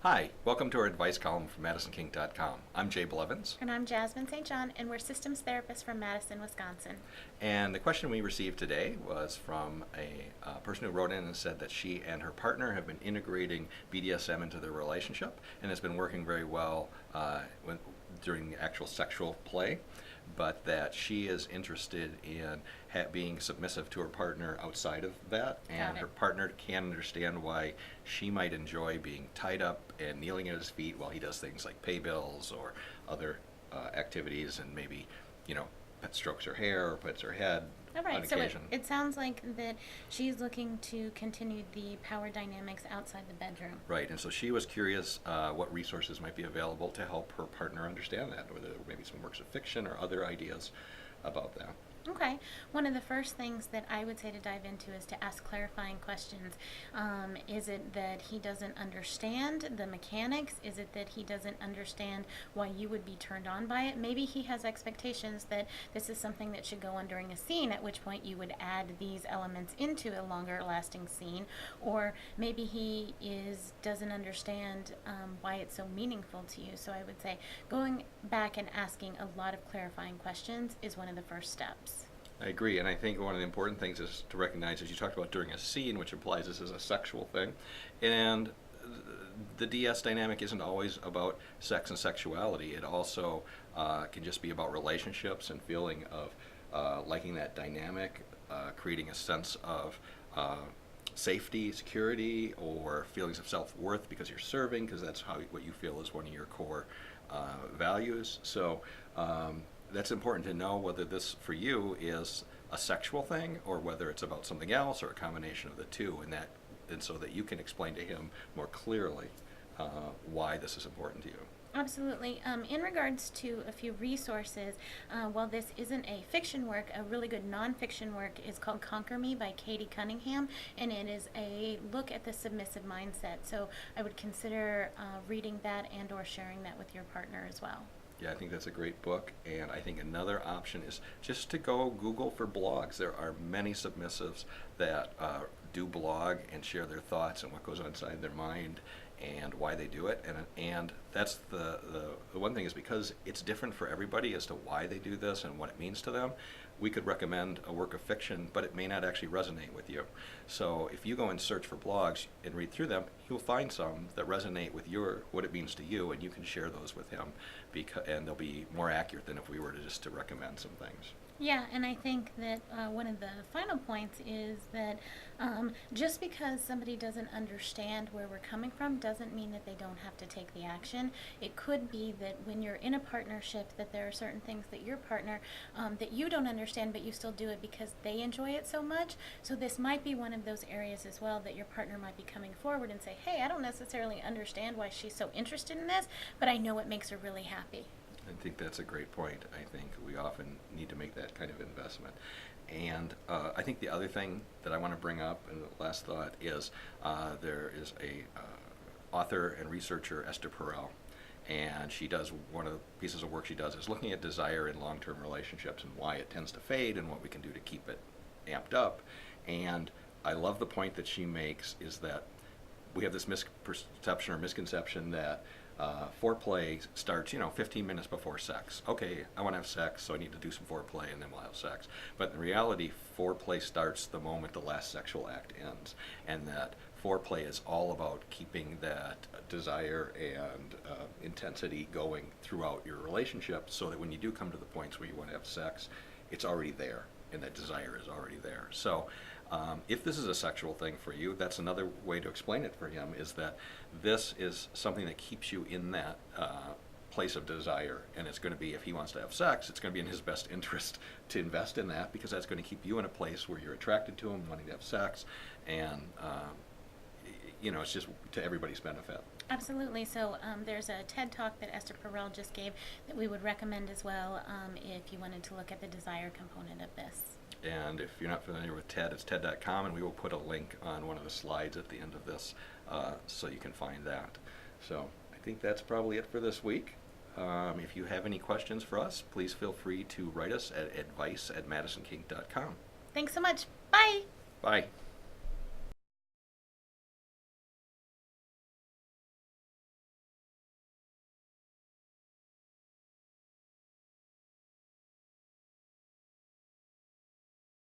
Hi, welcome to our advice column from MadisonKing.com. I'm Jay Blevins, And I'm Jasmine St, and we're systems therapists from Madison, Wisconsin. and the question we received today was from a person who wrote in and said that she and her partner have been integrating BDSM into their relationship and has been working very well during the actual sexual play, but that she is interested in being submissive to her partner outside of that, and her partner can understand why she might enjoy being tied up and kneeling at his feet while he does things like pay bills or other activities, and maybe, pet strokes her hair or pets her head All on right, so occasion. it sounds like that she's looking to continue the power dynamics outside the bedroom. Right, and so she was curious what resources might be available to help her partner understand that, whether maybe some works of fiction or other ideas about that. Okay, one of the first things that I would say to dive into is to ask clarifying questions. Is it that he doesn't understand the mechanics? Is it that he doesn't understand why you would be turned on by it? Maybe he has expectations that this is something that should go on during a scene, at which point you would add these elements into a longer lasting scene. Or maybe he doesn't understand why it's so meaningful to you. So I would say going back and asking a lot of clarifying questions is one of the first steps. I agree, and I think one of the important things is to recognize, as you talked about, during a scene, which implies this is a sexual thing, and the DS dynamic isn't always about sex and sexuality. It also can just be about relationships and feeling of liking that dynamic, creating a sense of safety, security, or feelings of self-worth because you're serving, because that's what you feel is one of your core values. So that's important to know whether this for you is a sexual thing or whether it's about something else or a combination of the two, and so that you can explain to him more clearly why this is important to you. Absolutely. In regards to a few resources, while this isn't a fiction work, a really good nonfiction work is called Conquer Me by Katie Cunningham, and it is a look at the submissive mindset. So I would consider reading that and or sharing that with your partner as well. Yeah, I think that's a great book, and I think another option is just to go Google for blogs. There are many submissives that do blog and share their thoughts and what goes on inside their mind and why they do it. And that's the one thing, is because it's different for everybody as to why they do this and what it means to them. We could recommend a work of fiction, but it may not actually resonate with you. So if you go and search for blogs and read through them, you'll find some that resonate with what it means to you, and you can share those with him, and they'll be more accurate than if we were to recommend some things. Yeah, and I think that one of the final points is that just because somebody doesn't understand where we're coming from doesn't mean that they don't have to take the action. It could be that when you're in a partnership that there are certain things that your partner, that you don't understand, but you still do it because they enjoy it so much. So this might be one of those areas as well that your partner might be coming forward and say, hey, I don't necessarily understand why she's so interested in this, but I know it makes her really happy. I think that's a great point. I think we often need to make that kind of investment. And I think the other thing that I want to bring up, and the last thought, is there is a author and researcher, Esther Perel, and she does, one of the pieces of work she does is looking at desire in long-term relationships and why it tends to fade and what we can do to keep it amped up. And I love the point that she makes, is that we have this misperception or misconception that foreplay starts, 15 minutes before sex. Okay, I want to have sex, so I need to do some foreplay, and then we'll have sex. But in reality, foreplay starts the moment the last sexual act ends, and that foreplay is all about keeping that desire and intensity going throughout your relationship, so that when you do come to the points where you want to have sex, it's already there, and that desire is already there. So if this is a sexual thing for you, that's another way to explain it for him, is that this is something that keeps you in that place of desire, and it's going to be, if he wants to have sex, it's going to be in his best interest to invest in that, because that's going to keep you in a place where you're attracted to him, wanting to have sex, and it's just to everybody's benefit. Absolutely. So there's a TED Talk that Esther Perel just gave that we would recommend as well if you wanted to look at the desire component of this. And if you're not familiar with TED, it's TED.com, and we will put a link on one of the slides at the end of this so you can find that. So I think that's probably it for this week. If you have any questions for us, please feel free to write us at advice@madisonking.com. Thanks so much. Bye. Bye.